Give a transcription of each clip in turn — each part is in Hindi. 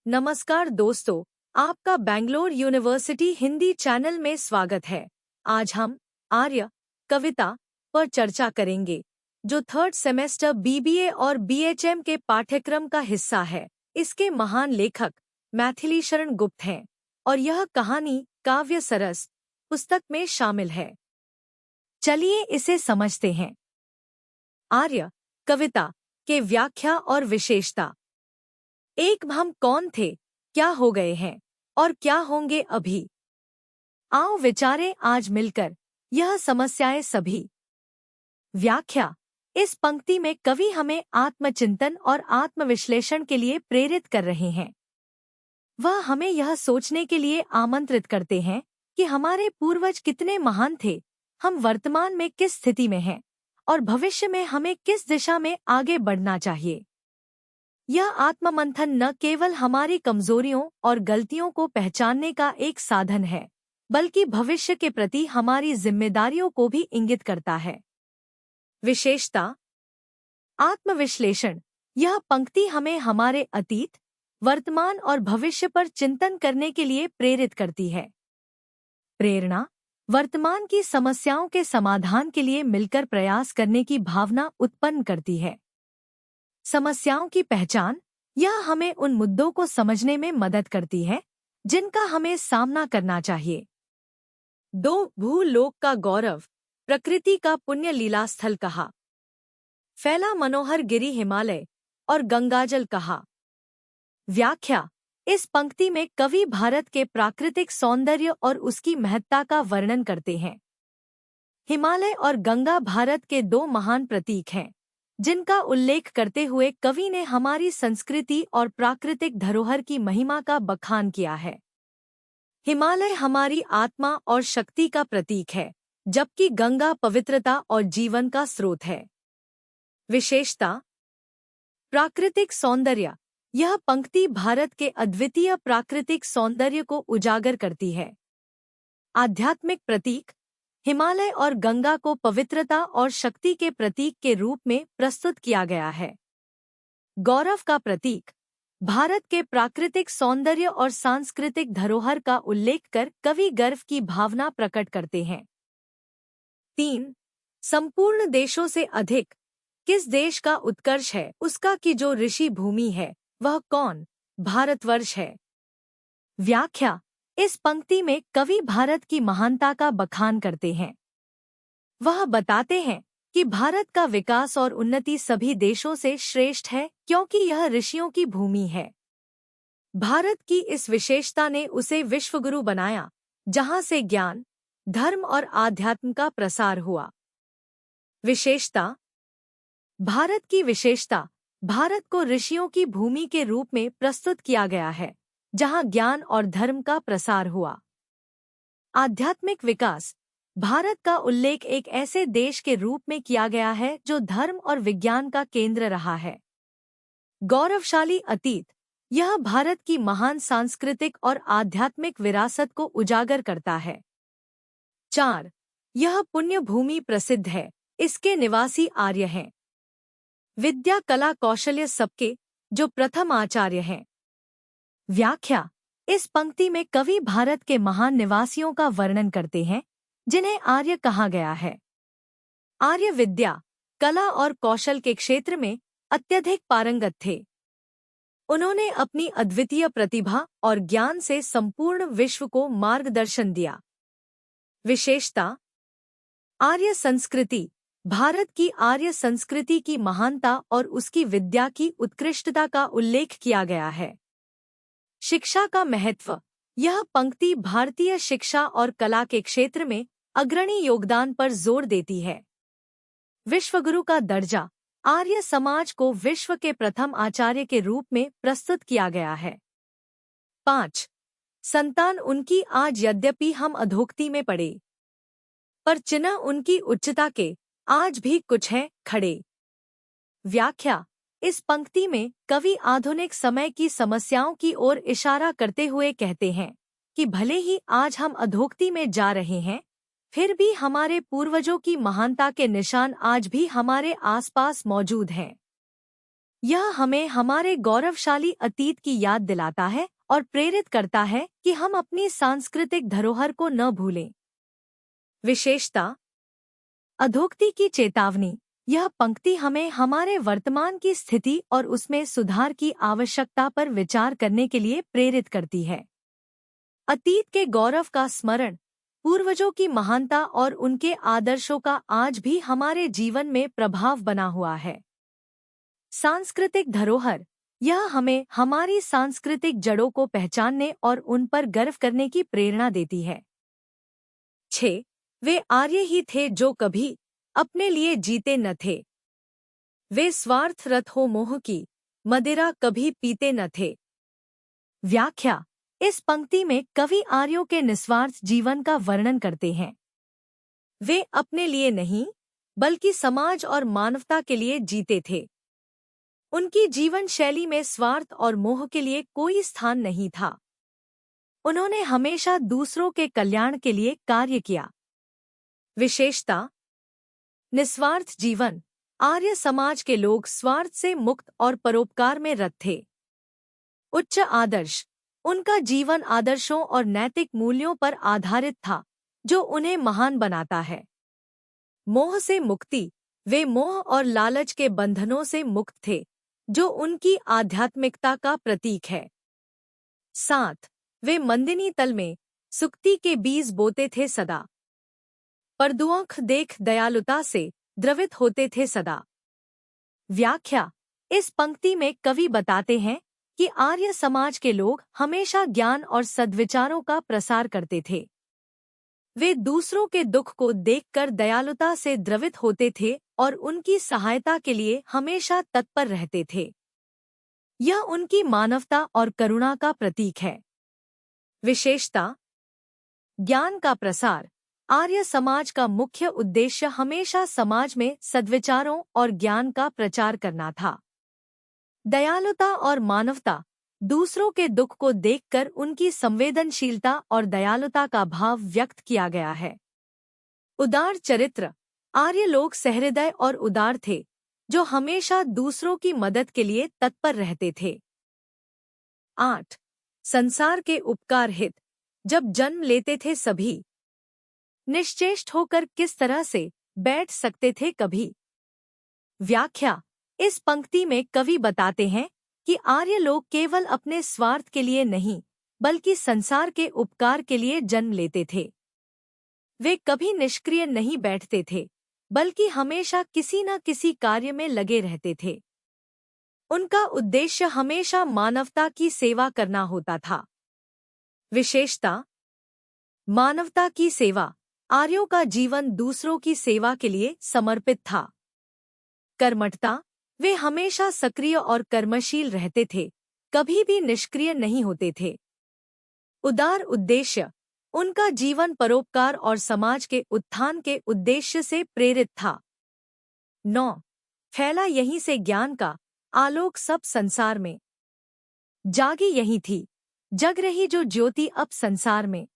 नमस्कार दोस्तों, आपका बैंगलोर यूनिवर्सिटी हिंदी चैनल में स्वागत है। आज हम आर्य कविता पर चर्चा करेंगे, जो थर्ड सेमेस्टर बीबीए और बीएचएम के पाठ्यक्रम का हिस्सा है। इसके महान लेखक मैथिली शरण गुप्त हैं और यह कहानी काव्य सरस पुस्तक में शामिल है। चलिए इसे समझते हैं। आर्य कविता के व्याख्या और विशेषता। एक हम कौन थे, क्या हो गए हैं और क्या होंगे अभी। आओ विचारें आज मिलकर यह समस्याएं सभी। व्याख्या। इस पंक्ति में कवि हमें आत्मचिंतन और आत्मविश्लेषण के लिए प्रेरित कर रहे हैं। वह हमें यह सोचने के लिए आमंत्रित करते हैं कि हमारे पूर्वज कितने महान थे, हम वर्तमान में किस स्थिति में हैं और भविष्य में हमें किस दिशा में आगे बढ़ना चाहिए। यह आत्ममंथन न केवल हमारी कमजोरियों और गलतियों को पहचानने का एक साधन है, बल्कि भविष्य के प्रति हमारी जिम्मेदारियों को भी इंगित करता है। विशेषता। आत्मविश्लेषण। यह पंक्ति हमें हमारे अतीत, वर्तमान और भविष्य पर चिंतन करने के लिए प्रेरित करती है। प्रेरणा। वर्तमान की समस्याओं के समाधान के लिए मिलकर प्रयास करने की भावना उत्पन्न करती है। समस्याओं की पहचान। यह हमें उन मुद्दों को समझने में मदद करती है जिनका हमें सामना करना चाहिए। 2 भूलोक का गौरव, प्रकृति का पुण्य लीला स्थल कहा। फैला मनोहर गिरि हिमालय और गंगाजल कहा। व्याख्या। इस पंक्ति में कवि भारत के प्राकृतिक सौंदर्य और उसकी महत्ता का वर्णन करते हैं। हिमालय और गंगा भारत के 2 महान प्रतीक हैं, जिनका उल्लेख करते हुए कवि ने हमारी संस्कृति और प्राकृतिक धरोहर की महिमा का बखान किया है। हिमालय हमारी आत्मा और शक्ति का प्रतीक है, जबकि गंगा पवित्रता और जीवन का स्रोत है। विशेषता। प्राकृतिक सौंदर्य। यह पंक्ति भारत के अद्वितीय प्राकृतिक सौंदर्य को उजागर करती है। आध्यात्मिक प्रतीक। हिमालय और गंगा को पवित्रता और शक्ति के प्रतीक के रूप में प्रस्तुत किया गया है। गौरव का प्रतीक। भारत के प्राकृतिक सौंदर्य और सांस्कृतिक धरोहर का उल्लेख कर कवि गर्व की भावना प्रकट करते हैं। 3 संपूर्ण देशों से अधिक किस देश का उत्कर्ष है उसका कि जो ऋषि भूमि है वह कौन, भारतवर्ष है। व्याख्या। इस पंक्ति में कवि भारत की महानता का बखान करते हैं। वह बताते हैं कि भारत का विकास और उन्नति सभी देशों से श्रेष्ठ है, क्योंकि यह ऋषियों की भूमि है। भारत की इस विशेषता ने उसे विश्वगुरु बनाया, जहां से ज्ञान, धर्म और आध्यात्म का प्रसार हुआ। विशेषता। भारत की विशेषता। भारत को ऋषियों की भूमि के रूप में प्रस्तुत किया गया है, जहां ज्ञान और धर्म का प्रसार हुआ। आध्यात्मिक विकास। भारत का उल्लेख एक ऐसे देश के रूप में किया गया है जो धर्म और विज्ञान का केंद्र रहा है। गौरवशाली अतीत। यह भारत की महान सांस्कृतिक और आध्यात्मिक विरासत को उजागर करता है। 4 यह पुण्य भूमि प्रसिद्ध है, इसके निवासी आर्य हैं। विद्या, कला, कौशल्य सबके, जो प्रथम आचार्य हैं। व्याख्या। इस पंक्ति में कवि भारत के महान निवासियों का वर्णन करते हैं, जिन्हें आर्य कहा गया है। आर्य विद्या, कला और कौशल के क्षेत्र में अत्यधिक पारंगत थे। उन्होंने अपनी अद्वितीय प्रतिभा और ज्ञान से संपूर्ण विश्व को मार्गदर्शन दिया। विशेषता। आर्य संस्कृति। भारत की आर्य संस्कृति की महानता और उसकी विद्या की उत्कृष्टता का उल्लेख किया गया है। शिक्षा का महत्व। यह पंक्ति भारतीय शिक्षा और कला के क्षेत्र में अग्रणी योगदान पर जोर देती है। विश्वगुरु का दर्जा। आर्य समाज को विश्व के प्रथम आचार्य के रूप में प्रस्तुत किया गया है। 5 संतान उनकी आज यद्यपि हम अधोक्ति में पड़े, पर चिन्ह उनकी उच्चता के आज भी कुछ है खड़े। व्याख्या। इस पंक्ति में कवि आधुनिक समय की समस्याओं की ओर इशारा करते हुए कहते हैं कि भले ही आज हम अधोक्ति में जा रहे हैं, फिर भी हमारे पूर्वजों की महानता के निशान आज भी हमारे आसपास मौजूद हैं। यह हमें हमारे गौरवशाली अतीत की याद दिलाता है और प्रेरित करता है कि हम अपनी सांस्कृतिक धरोहर को न भूलें। विशेषता, अधोक्ति की चेतावनी। यह पंक्ति हमें हमारे वर्तमान की स्थिति और उसमें सुधार की आवश्यकता पर विचार करने के लिए प्रेरित करती है। अतीत के गौरव का स्मरण, पूर्वजों की महानता और उनके आदर्शों का आज भी हमारे जीवन में प्रभाव बना हुआ है। सांस्कृतिक धरोहर, यह हमें हमारी सांस्कृतिक जड़ों को पहचानने और उन पर गर्व करने की प्रेरणा देती है। 6. वे आर्य ही थे जो कभी अपने लिए जीते न थे। वे स्वार्थ रत हो मोह की मदिरा कभी पीते न थे। व्याख्या, इस पंक्ति में कवि आर्यों के निस्वार्थ जीवन का वर्णन करते हैं। वे अपने लिए नहीं, बल्कि समाज और मानवता के लिए जीते थे। उनकी जीवन शैली में स्वार्थ और मोह के लिए कोई स्थान नहीं था। उन्होंने हमेशा दूसरों के कल्याण के लिए कार्य किया। विशेषता, निस्वार्थ जीवन, आर्य समाज के लोग स्वार्थ से मुक्त और परोपकार में रत थे। उच्च आदर्श, उनका जीवन आदर्शों और नैतिक मूल्यों पर आधारित था, जो उन्हें महान बनाता है। मोह से मुक्ति, वे मोह और लालच के बंधनों से मुक्त थे, जो उनकी आध्यात्मिकता का प्रतीक है। 7. वे मंदिनी तल में सुक्ति के बीज बोते थे सदा। परदुआंख देख दयालुता से द्रवित होते थे सदा। व्याख्या, इस पंक्ति में कवि बताते हैं कि आर्य समाज के लोग हमेशा ज्ञान और सद्विचारों का प्रसार करते थे। वे दूसरों के दुख को देखकर दयालुता से द्रवित होते थे और उनकी सहायता के लिए हमेशा तत्पर रहते थे। यह उनकी मानवता और करुणा का प्रतीक है। विशेषता, ज्ञान का प्रसार, आर्य समाज का मुख्य उद्देश्य हमेशा समाज में सद्विचारों और ज्ञान का प्रचार करना था। दयालुता और मानवता, दूसरों के दुख को देखकर उनकी संवेदनशीलता और दयालुता का भाव व्यक्त किया गया है। उदार चरित्र, आर्य लोग सहृदय और उदार थे, जो हमेशा दूसरों की मदद के लिए तत्पर रहते थे। 8. संसार के उपकार हित, जब जन्म लेते थे सभी, निश्चेष्ट होकर किस तरह से बैठ सकते थे कभी। व्याख्या, इस पंक्ति में कवि बताते हैं कि आर्य लोग केवल अपने स्वार्थ के लिए नहीं, बल्कि संसार के उपकार के लिए जन्म लेते थे। वे कभी निष्क्रिय नहीं बैठते थे, बल्कि हमेशा किसी न किसी कार्य में लगे रहते थे। उनका उद्देश्य हमेशा मानवता की सेवा करना होता था। विशेषता, मानवता की सेवा, आर्यों का जीवन दूसरों की सेवा के लिए समर्पित था। कर्मठता, वे हमेशा सक्रिय और कर्मशील रहते थे, कभी भी निष्क्रिय नहीं होते थे। उदार उद्देश्य, उनका जीवन परोपकार और समाज के उत्थान के उद्देश्य से प्रेरित था। 9. फैला यहीं से ज्ञान का आलोक सब संसार में। जागी यहीं थी, जग रही जो ज्योति अब संसार में।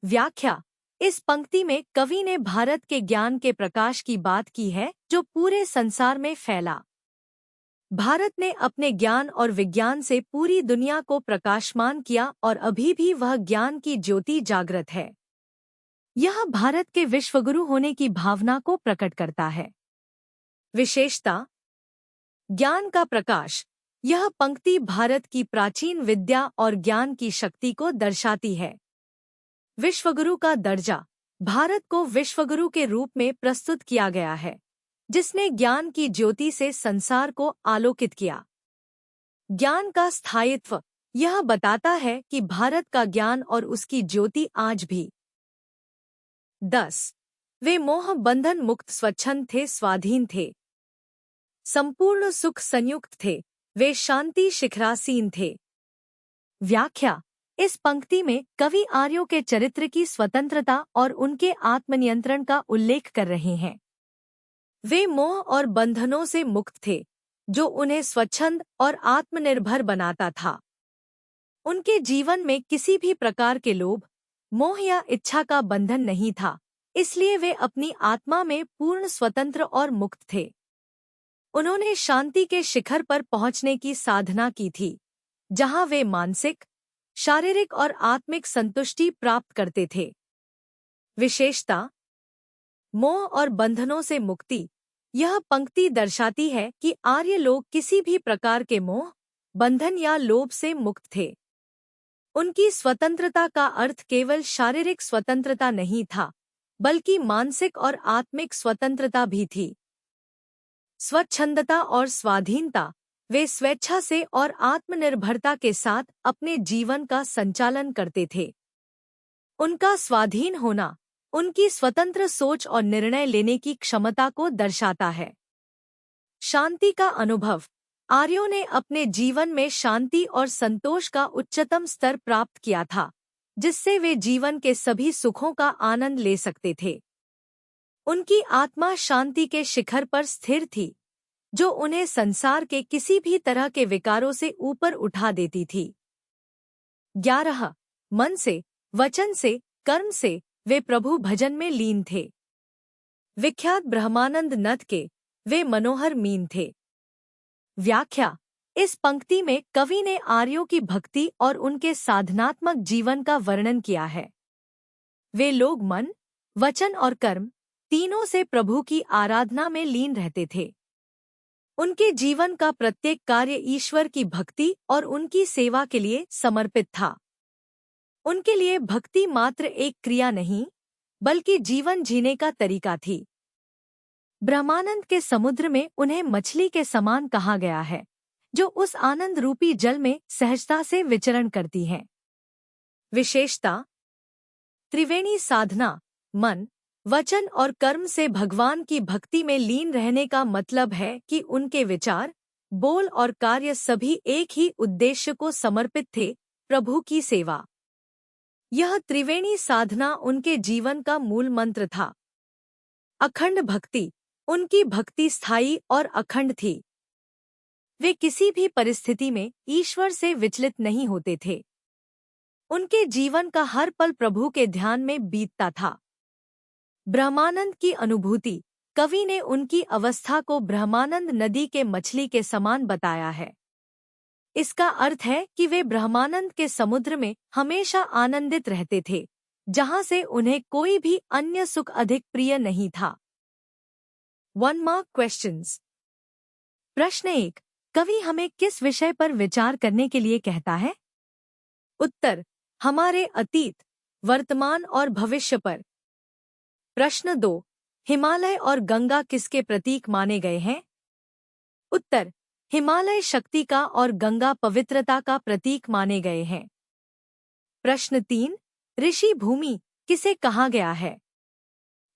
व्याख्या, इस पंक्ति में कवि ने भारत के ज्ञान के प्रकाश की बात की है, जो पूरे संसार में फैला। भारत ने अपने ज्ञान और विज्ञान से पूरी दुनिया को प्रकाशमान किया और अभी भी वह ज्ञान की ज्योति जागृत है। यह भारत के विश्वगुरु होने की भावना को प्रकट करता है। विशेषता, ज्ञान का प्रकाश, यह पंक्ति भारत की प्राचीन विद्या और ज्ञान की शक्ति को दर्शाती है। विश्वगुरु का दर्जा, भारत को विश्वगुरु के रूप में प्रस्तुत किया गया है, जिसने ज्ञान की ज्योति से संसार को आलोकित किया। ज्ञान का स्थायित्व, यह बताता है कि भारत का ज्ञान और उसकी ज्योति आज भी। 10. वे मोह बंधन मुक्त स्वच्छंद थे, स्वाधीन थे, संपूर्ण सुख संयुक्त थे, वे शांति शिखरासीन थे। व्याख्या, इस पंक्ति में कवि आर्यों के चरित्र की स्वतंत्रता और उनके आत्मनियंत्रण का उल्लेख कर रहे हैं। वे मोह और बंधनों से मुक्त थे, जो उन्हें स्वच्छंद और आत्मनिर्भर बनाता था। उनके जीवन में किसी भी प्रकार के लोभ, मोह या इच्छा का बंधन नहीं था, इसलिए वे अपनी आत्मा में पूर्ण स्वतंत्र और मुक्त थे। उन्होंने शांति के शिखर पर पहुंचने की साधना की थी, जहां वे मानसिक, शारीरिक और आत्मिक संतुष्टि प्राप्त करते थे। विशेषता, मोह और बंधनों से मुक्ति। यह पंक्ति दर्शाती है कि आर्य लोग किसी भी प्रकार के मोह, बंधन या लोभ से मुक्त थे। उनकी स्वतंत्रता का अर्थ केवल शारीरिक स्वतंत्रता नहीं था, बल्कि मानसिक और आत्मिक स्वतंत्रता भी थी। स्वच्छंदता और स्वाधीनता। वे स्वेच्छा से और आत्मनिर्भरता के साथ अपने जीवन का संचालन करते थे। उनका स्वाधीन होना उनकी स्वतंत्र सोच और निर्णय लेने की क्षमता को दर्शाता है। शांति का अनुभव। आर्यों ने अपने जीवन में शांति और संतोष का उच्चतम स्तर प्राप्त किया था, जिससे वे जीवन के सभी सुखों का आनंद ले सकते थे। उनकी आत्मा शांति के शिखर पर स्थिर थी, जो उन्हें संसार के किसी भी तरह के विकारों से ऊपर उठा देती थी। 11. मन से, वचन से, कर्म से वे प्रभु भजन में लीन थे। विख्यात ब्रह्मानंद नद के वे मनोहर मीन थे। व्याख्या। इस पंक्ति में कवि ने आर्यों की भक्ति और उनके साधनात्मक जीवन का वर्णन किया है। वे लोग मन, वचन और कर्म तीनों से प्रभु की आराधना में लीन रहते थे। उनके जीवन का प्रत्येक कार्य ईश्वर की भक्ति और उनकी सेवा के लिए समर्पित था। उनके लिए भक्ति मात्र एक क्रिया नहीं, बल्कि जीवन जीने का तरीका थी। ब्रह्मानंद के समुद्र में उन्हें मछली के समान कहा गया है, जो उस आनंद रूपी जल में सहजता से विचरण करती हैं। विशेषता, त्रिवेणी साधना, मन, वचन और कर्म से भगवान की भक्ति में लीन रहने का मतलब है कि उनके विचार, बोल और कार्य सभी एक ही उद्देश्य को समर्पित थे, प्रभु की सेवा। यह त्रिवेणी साधना उनके जीवन का मूल मंत्र था। अखंड भक्ति। उनकी भक्ति स्थायी और अखंड थी। वे किसी भी परिस्थिति में ईश्वर से विचलित नहीं होते थे। उनके जीवन का हर पल प्रभु के ध्यान में बीतता था। ब्रह्मानंद की अनुभूति। कवि ने उनकी अवस्था को ब्रह्मानंद नदी के मछली के समान बताया है। इसका अर्थ है कि वे ब्रह्मानंद के समुद्र में हमेशा आनंदित रहते थे, जहां से उन्हें कोई भी अन्य सुख अधिक प्रिय नहीं था। 1 मार्क क्वेश्चंस। प्रश्न 1. कवि हमें किस विषय पर विचार करने के लिए कहता है? उत्तर, हमारे अतीत, वर्तमान और भविष्य पर। प्रश्न 2. हिमालय और गंगा किसके प्रतीक माने गए हैं? उत्तर, हिमालय शक्ति का और गंगा पवित्रता का प्रतीक माने गए हैं। प्रश्न 3. ऋषि भूमि किसे कहा गया है?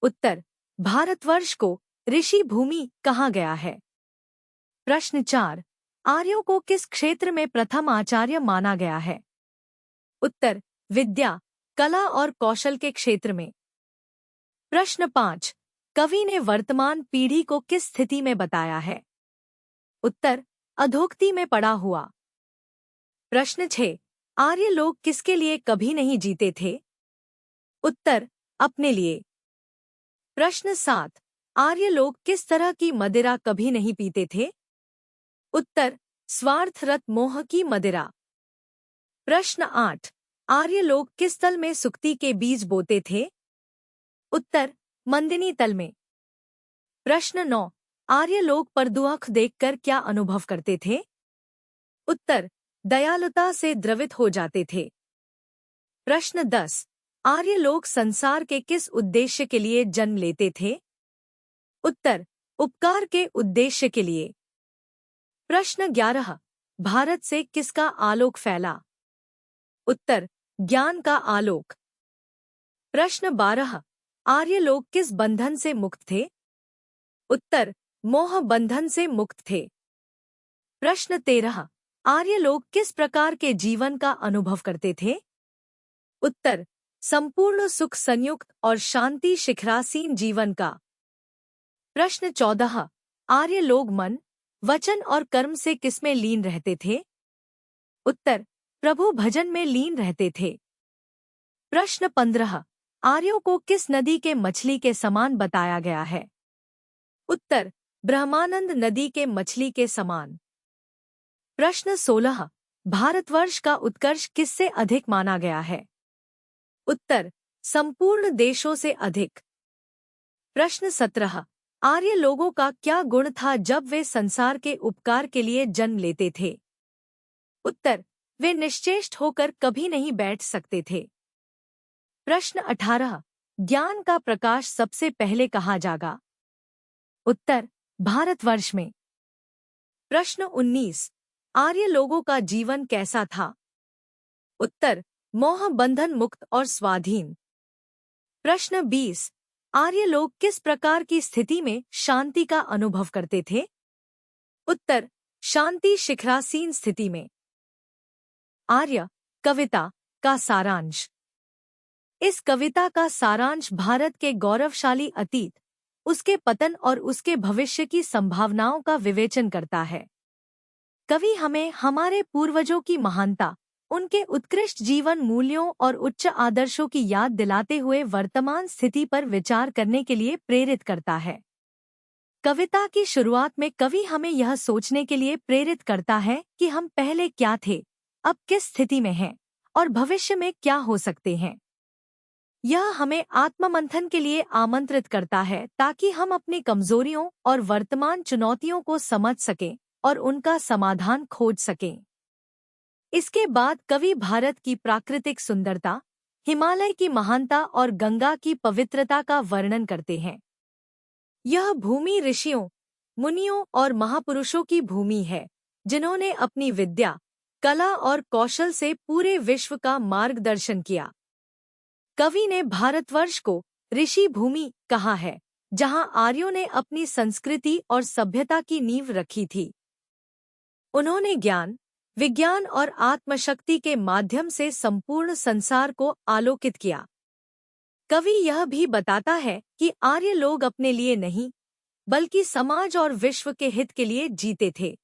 उत्तर, भारतवर्ष को ऋषि भूमि कहा गया है। प्रश्न 4. आर्यों को किस क्षेत्र में प्रथम आचार्य माना गया है? उत्तर, विद्या, कला और कौशल के क्षेत्र में। प्रश्न 5. कवि ने वर्तमान पीढ़ी को किस स्थिति में बताया है? उत्तर, अधोगति में पड़ा हुआ। प्रश्न 6. आर्य लोग किसके लिए कभी नहीं जीते थे? उत्तर, अपने लिए। प्रश्न 7. आर्य लोग किस तरह की मदिरा कभी नहीं पीते थे? उत्तर, स्वार्थरत मोह की मदिरा। प्रश्न 8. आर्य लोग किस तल में सुक्ति के बीज बोते थे? उत्तर, मंदिनी तल में। प्रश्न 9. आर्य लोग परदुआख देखकर क्या अनुभव करते थे? उत्तर, दयालुता से द्रवित हो जाते थे। प्रश्न 10. आर्य लोग संसार के किस उद्देश्य के लिए जन्म लेते थे? उत्तर, उपकार के उद्देश्य के लिए। प्रश्न 11. भारत से किसका आलोक फैला? उत्तर, ज्ञान का आलोक। प्रश्न 12. आर्य लोग किस बंधन से मुक्त थे? उत्तर, मोह बंधन से मुक्त थे। प्रश्न 13. आर्य लोग किस प्रकार के जीवन का अनुभव करते थे? उत्तर, संपूर्ण सुख संयुक्त और शांति शिखरासीन जीवन का। प्रश्न 14. आर्य लोग मन, वचन और कर्म से किसमें लीन रहते थे? उत्तर, प्रभु भजन में लीन रहते थे। प्रश्न 15. आर्यों को किस नदी के मछली के समान बताया गया है? उत्तर, ब्रह्मानंद नदी के मछली के समान। प्रश्न 16, भारतवर्ष का उत्कर्ष किससे अधिक माना गया है? उत्तर, संपूर्ण देशों से अधिक। प्रश्न 17, आर्य लोगों का क्या गुण था जब वे संसार के उपकार के लिए जन्म लेते थे? उत्तर, वे निश्चेष्ट होकर कभी नहीं बैठ सकते थे। प्रश्न 18, ज्ञान का प्रकाश सबसे पहले कहाँ जागा? उत्तर, भारतवर्ष में। प्रश्न 19, आर्य लोगों का जीवन कैसा था? उत्तर, मोह बंधन मुक्त और स्वाधीन। प्रश्न 20, आर्य लोग किस प्रकार की स्थिति में शांति का अनुभव करते थे? उत्तर, शांति शिखरासीन स्थिति में। आर्य कविता का सारांश। इस कविता का सारांश भारत के गौरवशाली अतीत, उसके पतन और उसके भविष्य की संभावनाओं का विवेचन करता है। कवि हमें हमारे पूर्वजों की महानता, उनके उत्कृष्ट जीवन मूल्यों और उच्च आदर्शों की याद दिलाते हुए वर्तमान स्थिति पर विचार करने के लिए प्रेरित करता है। कविता की शुरुआत में कवि हमें यह सोचने के लिए प्रेरित करता है कि हम पहले क्या थे, अब किस स्थिति में हैं और भविष्य में क्या हो सकते हैं। यह हमें आत्ममंथन के लिए आमंत्रित करता है ताकि हम अपनी कमजोरियों और वर्तमान चुनौतियों को समझ सकें और उनका समाधान खोज सकें। इसके बाद कवि भारत की प्राकृतिक सुंदरता, हिमालय की महानता और गंगा की पवित्रता का वर्णन करते हैं। यह भूमि ऋषियों, मुनियों और महापुरुषों की भूमि है, जिन्होंने अपनी विद्या, कला और कौशल से पूरे विश्व का मार्गदर्शन किया। कवि ने भारतवर्ष को ऋषि भूमि कहा है, जहां आर्यों ने अपनी संस्कृति और सभ्यता की नींव रखी थी। उन्होंने ज्ञान, विज्ञान और आत्मशक्ति के माध्यम से संपूर्ण संसार को आलोकित किया। कवि यह भी बताता है कि आर्य लोग अपने लिए नहीं, बल्कि समाज और विश्व के हित के लिए जीते थे।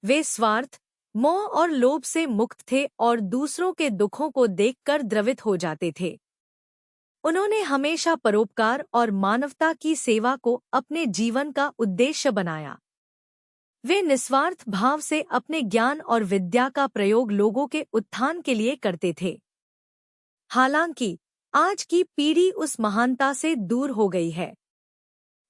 वे स्वार्थ, मोह और लोभ से मुक्त थे और दूसरों के दुखों को देखकर द्रवित हो जाते थे। उन्होंने हमेशा परोपकार और मानवता की सेवा को अपने जीवन का उद्देश्य बनाया। वे निस्वार्थ भाव से अपने ज्ञान और विद्या का प्रयोग लोगों के उत्थान के लिए करते थे। हालांकि आज की पीढ़ी उस महानता से दूर हो गई है।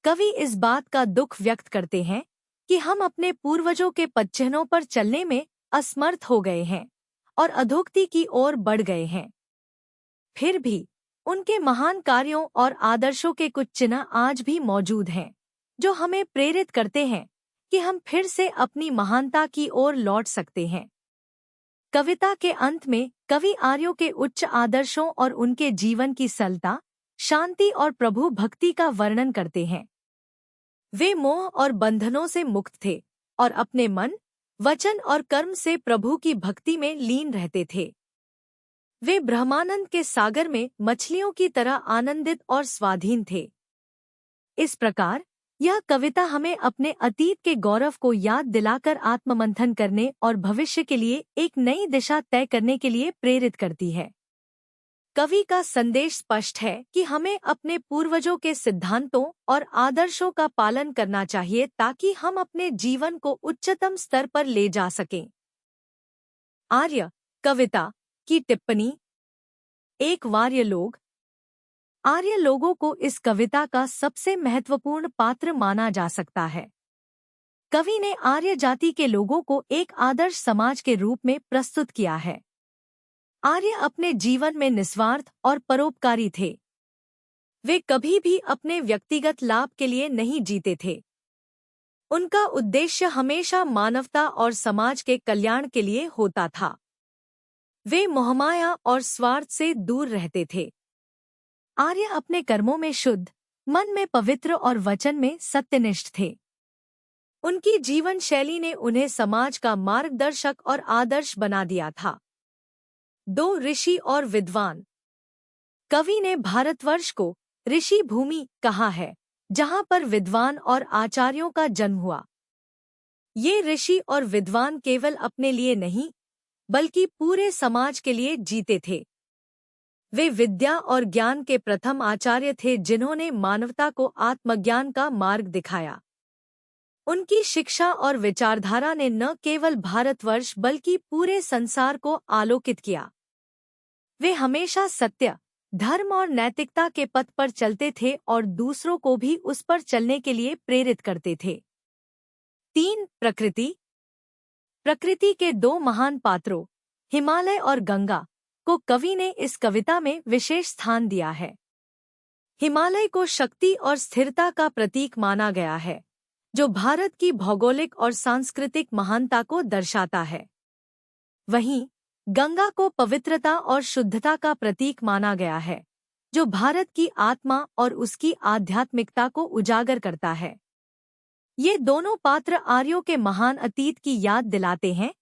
कवि इस बात का दुख व्यक्त करते हैं कि हम अपने पूर्वजों के पदचिह्नों पर चलने में असमर्थ हो गए हैं और अधोगति की ओर बढ़ गए हैं। फिर भी उनके महान कार्यों और आदर्शों के कुछ चिन्ह आज भी मौजूद हैं, जो हमें प्रेरित करते हैं कि हम फिर से अपनी महानता की ओर लौट सकते हैं। कविता के अंत में कवि आर्यों के उच्च आदर्शों और उनके जीवन की सरलता, शांति और प्रभु भक्ति का वर्णन करते हैं। वे मोह और बंधनों से मुक्त थे और अपने मन, वचन और कर्म से प्रभु की भक्ति में लीन रहते थे। वे ब्रह्मानंद के सागर में मछलियों की तरह आनंदित और स्वाधीन थे। इस प्रकार यह कविता हमें अपने अतीत के गौरव को याद दिलाकर आत्ममंथन करने और भविष्य के लिए एक नई दिशा तय करने के लिए प्रेरित करती है। कवि का संदेश स्पष्ट है कि हमें अपने पूर्वजों के सिद्धांतों और आदर्शों का पालन करना चाहिए ताकि हम अपने जीवन को उच्चतम स्तर पर ले जा सकें। आर्य कविता की टिप्पणी। एक आर्य लोग। आर्य लोगों को इस कविता का सबसे महत्वपूर्ण पात्र माना जा सकता है। कवि ने आर्य जाति के लोगों को एक आदर्श समाज के रूप में प्रस्तुत किया है। आर्य अपने जीवन में निस्वार्थ और परोपकारी थे। वे कभी भी अपने व्यक्तिगत लाभ के लिए नहीं जीते थे। उनका उद्देश्य हमेशा मानवता और समाज के कल्याण के लिए होता था। वे मोहमाया और स्वार्थ से दूर रहते थे। आर्य अपने कर्मों में शुद्ध, मन में पवित्र और वचन में सत्यनिष्ठ थे। उनकी जीवन शैली ने उन्हें समाज का मार्गदर्शक और आदर्श बना दिया था। दो ऋषि और विद्वान। कवि ने भारतवर्ष को ऋषि भूमि कहा है, जहां पर विद्वान और आचार्यों का जन्म हुआ। ये ऋषि और विद्वान केवल अपने लिए नहीं, बल्कि पूरे समाज के लिए जीते थे। वे विद्या और ज्ञान के प्रथम आचार्य थे जिन्होंने मानवता को आत्मज्ञान का मार्ग दिखाया। उनकी शिक्षा और विचारधारा ने न केवल भारतवर्ष बल्कि पूरे संसार को आलोकित किया। वे हमेशा सत्य, धर्म और नैतिकता के पथ पर चलते थे और दूसरों को भी उस पर चलने के लिए प्रेरित करते थे। 3. प्रकृति। प्रकृति के दो महान पात्रों, हिमालय और गंगा, को कवि ने इस कविता में विशेष स्थान दिया है। हिमालय को शक्ति और स्थिरता का प्रतीक माना गया है, जो भारत की भौगोलिक और सांस्कृतिक महानता को दर्शाता है। वहीं गंगा को पवित्रता और शुद्धता का प्रतीक माना गया है, जो भारत की आत्मा और उसकी आध्यात्मिकता को उजागर करता है। ये दोनों पात्र आर्यों के महान अतीत की याद दिलाते हैं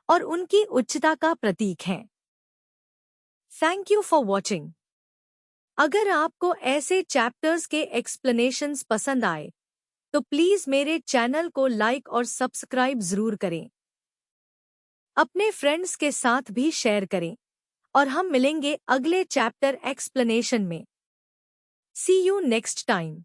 और उनकी उच्चता का प्रतीक हैं। Thank you for watching. अगर आपको ऐसे चैप्टर्स के एक्सप्लेनेशंस पसंद आए तो प्लीज मेरे चैनल को लाइक और सब्सक्राइब जरूर करें। अपने फ्रेंड्स के साथ भी शेयर करें और हम मिलेंगे अगले चैप्टर एक्सप्लेनेशन में। सी यू नेक्स्ट टाइम।